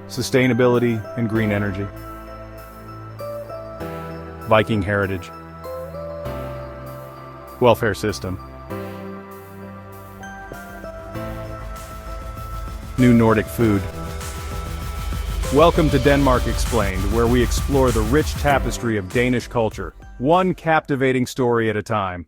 sustainability and green energy, Viking heritage, welfare system, new Nordic food. Welcome to Denmark Explained, where we explore the rich tapestry of Danish culture, one captivating story at a time.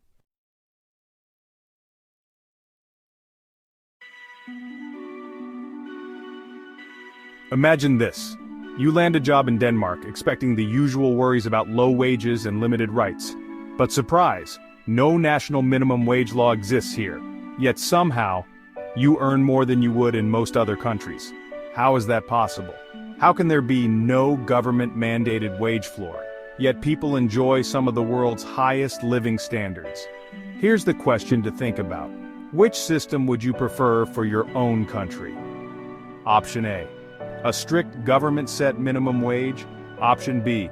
Imagine this. You land a job in Denmark expecting the usual worries about low wages and limited rights. But surprise, no national minimum wage law exists here. Yet somehow, you earn more than you would in most other countries. How is that possible? How can there be no government-mandated wage floor, yet people enjoy some of the world's highest living standards? Here's the question to think about. Which system would you prefer for your own country? Option A. A strict government-set minimum wage. Option B.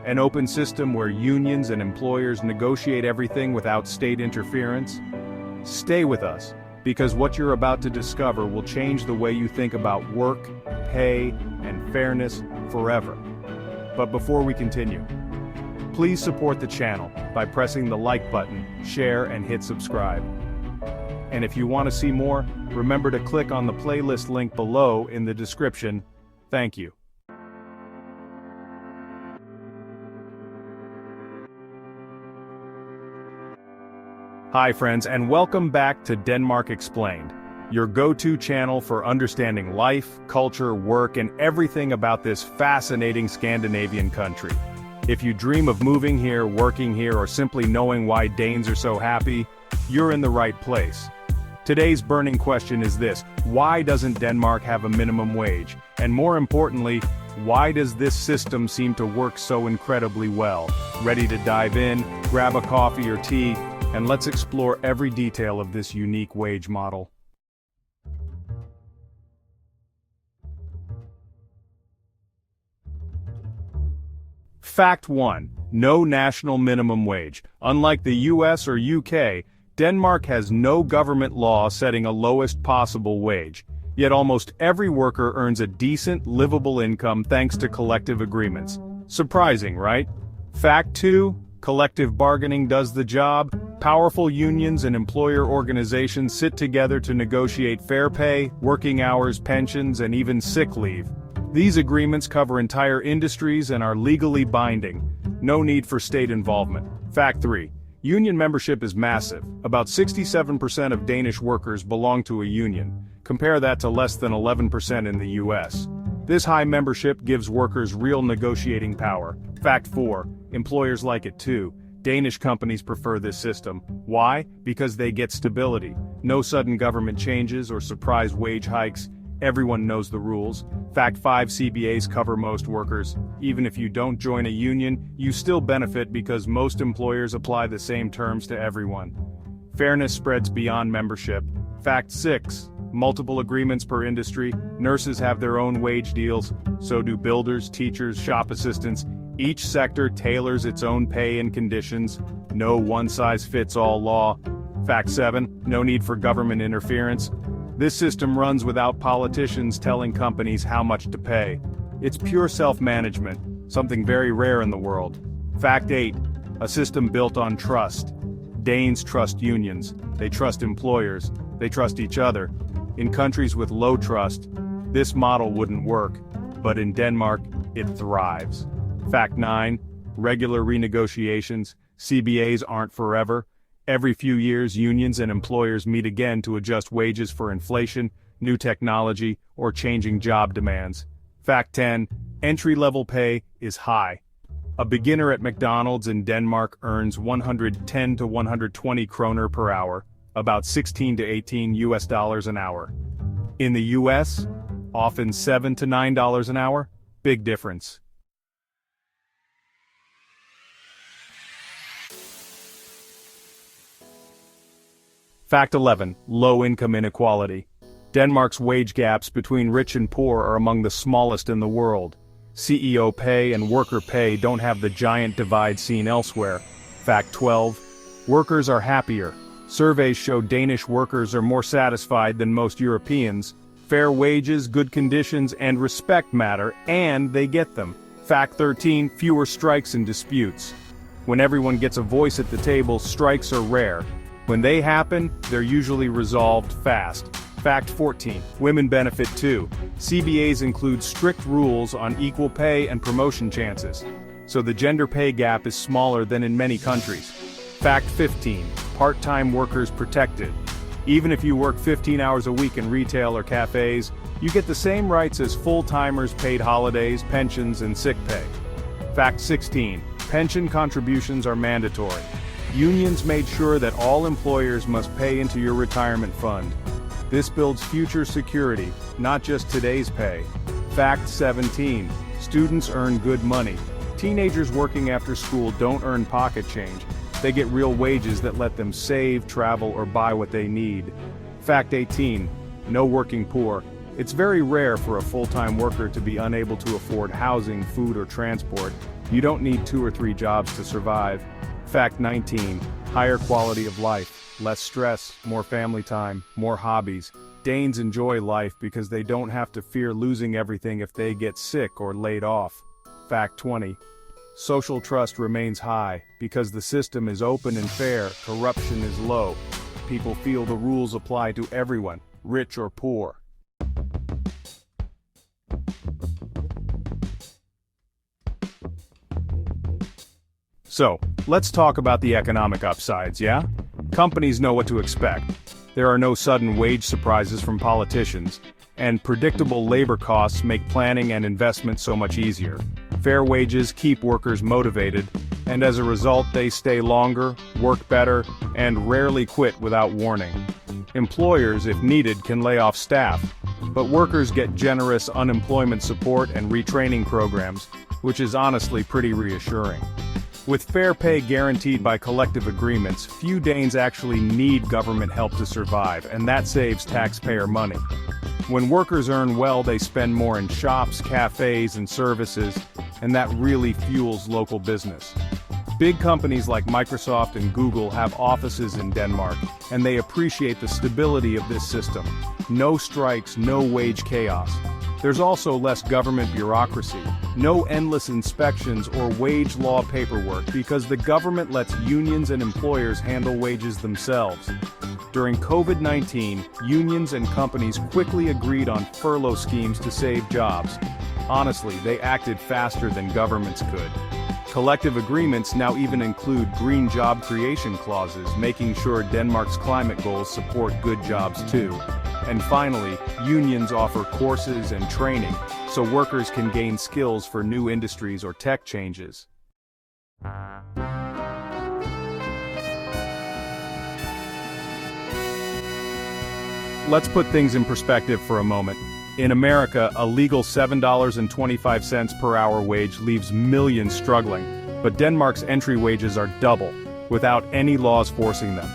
An open system where unions and employers negotiate everything without state interference. Stay with us, because what you're about to discover will change the way you think about work, pay, and fairness forever. But before we continue, please support the channel by pressing the like button, share, and hit subscribe. And if you want to see more, remember to click on the playlist link below in the description. Thank you. Hi friends, and welcome back to Denmark Explained, your go-to channel for understanding life, culture, work, and everything about this fascinating Scandinavian country. If you dream of moving here, working here, or simply knowing why Danes are so happy, you're in the right place. Today's burning question is this: why doesn't Denmark have a minimum wage? And more importantly, why does this system seem to work so incredibly well? Ready to dive in, grab a coffee or tea, and let's explore every detail of this unique wage model. Fact 1. No national minimum wage. Unlike the US or UK, Denmark has no government law setting a lowest possible wage. Yet almost every worker earns a decent, livable income thanks to collective agreements. Surprising, right? Fact 2. Collective bargaining does the job. Powerful unions and employer organizations sit together to negotiate fair pay, working hours, pensions, and even sick leave. These agreements cover entire industries and are legally binding. No need for state involvement. Fact 3. Union membership is massive. About 67% of Danish workers belong to a union. Compare that to less than 11% in the US. This high membership gives workers real negotiating power. Fact 4. Employers like it too. Danish companies prefer this system. Why? Because they get stability. No sudden government changes or surprise wage hikes. Everyone knows the rules. Fact 5. CBAs cover most workers. Even if you don't join a union, you still benefit because most employers apply the same terms to everyone. Fairness spreads beyond membership. Fact 6. Multiple agreements per industry. Nurses have their own wage deals. So do builders, teachers, shop assistants. Each sector tailors its own pay and conditions. No one-size-fits-all law. Fact 7. No need for government interference. This system runs without politicians telling companies how much to pay. It's pure self-management, something very rare in the world. Fact 8. A system built on trust. Danes trust unions. They trust employers. They trust each other. In countries with low trust, this model wouldn't work. But in Denmark, it thrives. Fact 9. Regular renegotiations. CBAs aren't forever. Every few years, unions and employers meet again to adjust wages for inflation, new technology, or changing job demands. Fact 10. Entry-level pay is high. A beginner at McDonald's in Denmark earns 110 to 120 kroner per hour, about 16 to 18 US dollars an hour. In the US, often $7 to $9 an hour. Big difference. Fact 11. Low income inequality. Denmark's wage gaps between rich and poor are among the smallest in the world. CEO pay and worker pay don't have the giant divide seen elsewhere. Fact 12. Workers are happier. Surveys show Danish workers are more satisfied than most Europeans. Fair wages, good conditions, and respect matter, and they get them. Fact 13, fewer strikes and disputes. When everyone gets a voice at the table, strikes are rare. When they happen, they're usually resolved fast. Fact 14, women benefit too. CBAs include strict rules on equal pay and promotion chances, so the gender pay gap is smaller than in many countries. Fact 15, part-time workers protected. Even if you work 15 hours a week in retail or cafes, you get the same rights as full-timers, paid holidays, pensions, and sick pay. Fact 16, pension contributions are mandatory. Unions made sure that all employers must pay into your retirement fund. This builds future security, not just today's pay. Fact 17, students earn good money. Teenagers working after school don't earn pocket change. They get real wages that let them save, travel, or buy what they need. Fact 18, no working poor. It's very rare for a full-time worker to be unable to afford housing, food, or transport. You don't need 2 or 3 jobs to survive. Fact 19, higher quality of life, less stress, more family time, more hobbies. Danes enjoy life because they don't have to fear losing everything if they get sick or laid off. Fact 20, social trust remains high because the system is open and fair, corruption is low. People feel the rules apply to everyone, rich or poor. So, let's talk about the economic upsides, yeah? Companies know what to expect. There are no sudden wage surprises from politicians, and predictable labor costs make planning and investment so much easier. Fair wages keep workers motivated, and as a result they stay longer, work better, and rarely quit without warning. Employers, if needed, can lay off staff, but workers get generous unemployment support and retraining programs, which is honestly pretty reassuring. With fair pay guaranteed by collective agreements, few Danes actually need government help to survive, and that saves taxpayer money. When workers earn well, they spend more in shops, cafes, and services, and that really fuels local business. Big companies like Microsoft and Google have offices in Denmark, and they appreciate the stability of this system. No strikes, no wage chaos. There's also less government bureaucracy, no endless inspections or wage law paperwork because the government lets unions and employers handle wages themselves. During COVID-19, unions and companies quickly agreed on furlough schemes to save jobs. Honestly, they acted faster than governments could. Collective agreements now even include green job creation clauses, making sure Denmark's climate goals support good jobs too. And finally, unions offer courses and training, so workers can gain skills for new industries or tech changes. Let's put things in perspective for a moment. In America, a legal $7.25 per hour wage leaves millions struggling, but Denmark's entry wages are double, without any laws forcing them.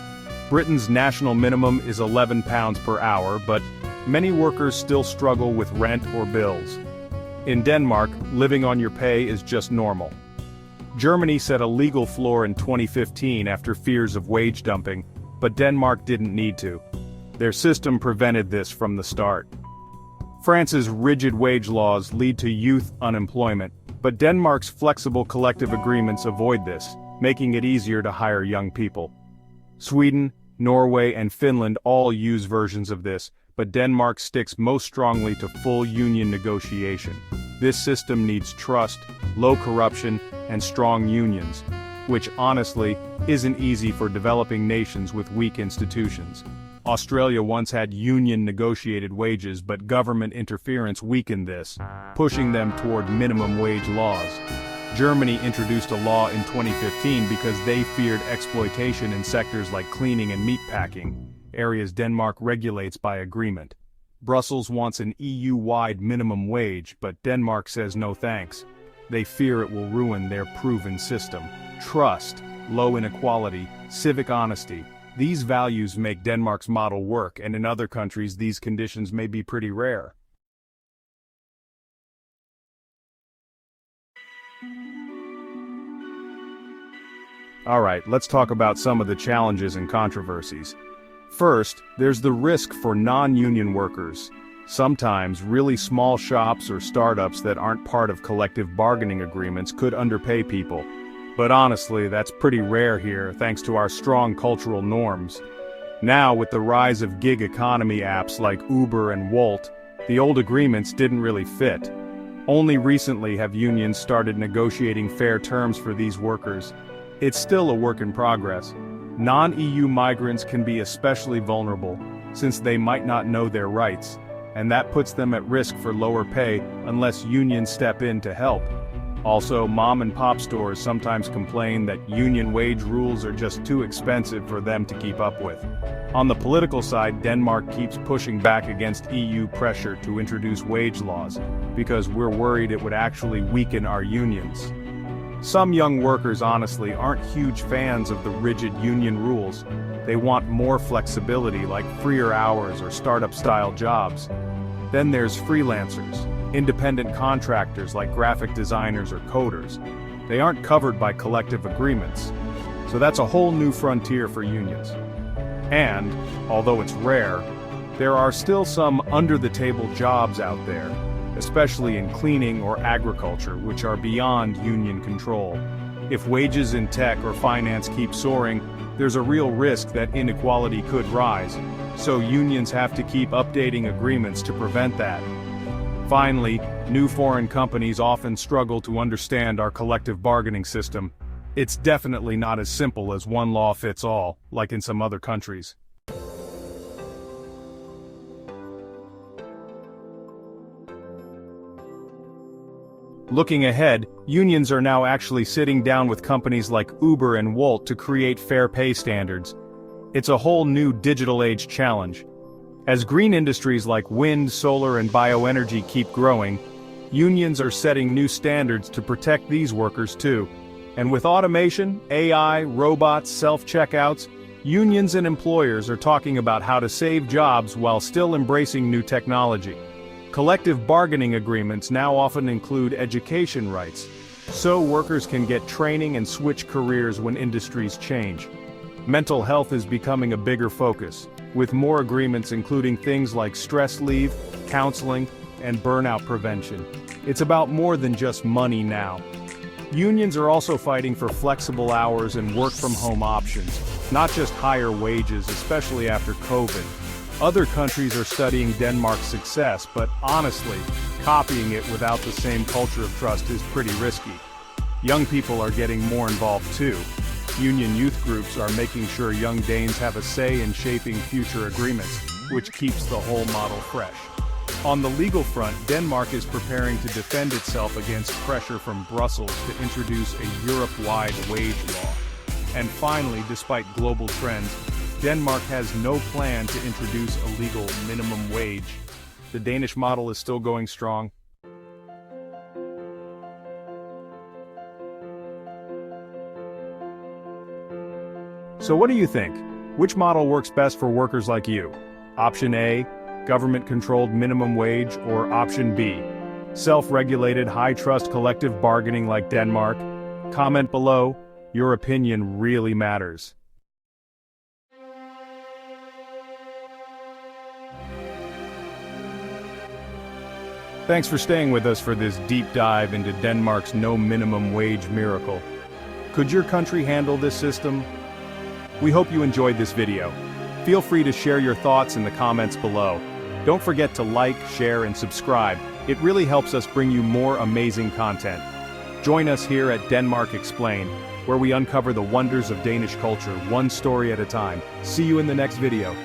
Britain's national minimum is £11 per hour, but many workers still struggle with rent or bills. In Denmark, living on your pay is just normal. Germany set a legal floor in 2015 after fears of wage dumping, but Denmark didn't need to. Their system prevented this from the start. France's rigid wage laws lead to youth unemployment, but Denmark's flexible collective agreements avoid this, making it easier to hire young people. Sweden, Norway, and Finland all use versions of this, but Denmark sticks most strongly to full union negotiation. This system needs trust, low corruption, and strong unions, which honestly isn't easy for developing nations with weak institutions. Australia once had union-negotiated wages, but government interference weakened this, pushing them toward minimum wage laws. Germany introduced a law in 2015 because they feared exploitation in sectors like cleaning and meatpacking, areas Denmark regulates by agreement. Brussels wants an EU-wide minimum wage, but Denmark says no thanks. They fear it will ruin their proven system. Trust, low inequality, civic honesty. These values make Denmark's model work, and in other countries these conditions may be pretty rare. Alright, let's talk about some of the challenges and controversies. First, there's the risk for non-union workers. Sometimes, really small shops or startups that aren't part of collective bargaining agreements could underpay people. But honestly, that's pretty rare here thanks to our strong cultural norms. Now, with the rise of gig economy apps like Uber and Wolt, the old agreements didn't really fit. Only recently have unions started negotiating fair terms for these workers. It's still a work in progress. Non-EU migrants can be especially vulnerable, since they might not know their rights, and that puts them at risk for lower pay unless unions step in to help. Also, mom-and-pop stores sometimes complain that union wage rules are just too expensive for them to keep up with. On the political side, Denmark keeps pushing back against EU pressure to introduce wage laws, because we're worried it would actually weaken our unions. Some young workers honestly aren't huge fans of the rigid union rules. They want more flexibility like freer hours or startup-style jobs. Then there's freelancers, independent contractors like graphic designers or coders. They aren't covered by collective agreements. So that's a whole new frontier for unions. And, although it's rare, there are still some under-the-table jobs out there, especially in cleaning or agriculture, which are beyond union control. If wages in tech or finance keep soaring, there's a real risk that inequality could rise, so unions have to keep updating agreements to prevent that. Finally, new foreign companies often struggle to understand our collective bargaining system. It's definitely not as simple as one law fits all, like in some other countries. Looking ahead, unions are now actually sitting down with companies like Uber and Wolt to create fair pay standards. It's a whole new digital age challenge. As green industries like wind, solar, and bioenergy keep growing, unions are setting new standards to protect these workers too. And with automation, AI, robots, self-checkouts, unions and employers are talking about how to save jobs while still embracing new technology. Collective bargaining agreements now often include education rights, so workers can get training and switch careers when industries change. Mental health is becoming a bigger focus, with more agreements including things like stress leave, counseling, and burnout prevention. It's about more than just money now. Unions are also fighting for flexible hours and work-from-home options, not just higher wages, especially after COVID. Other countries are studying Denmark's success, but honestly, copying it without the same culture of trust is pretty risky. Young people are getting more involved too. Union youth groups are making sure young Danes have a say in shaping future agreements, which keeps the whole model fresh. On the legal front, Denmark is preparing to defend itself against pressure from Brussels to introduce a Europe-wide wage law. And finally, despite global trends, Denmark has no plan to introduce a legal minimum wage. The Danish model is still going strong. So what do you think? Which model works best for workers like you? Option A, government-controlled minimum wage, or Option B, self-regulated, high-trust collective bargaining like Denmark? Comment below. Your opinion really matters. Thanks for staying with us for this deep dive into Denmark's no minimum wage miracle. Could your country handle this system? We hope you enjoyed this video. Feel free to share your thoughts in the comments below. Don't forget to like, share, and subscribe. It really helps us bring you more amazing content. Join us here at Denmark Explained, where we uncover the wonders of Danish culture one story at a time. See you in the next video.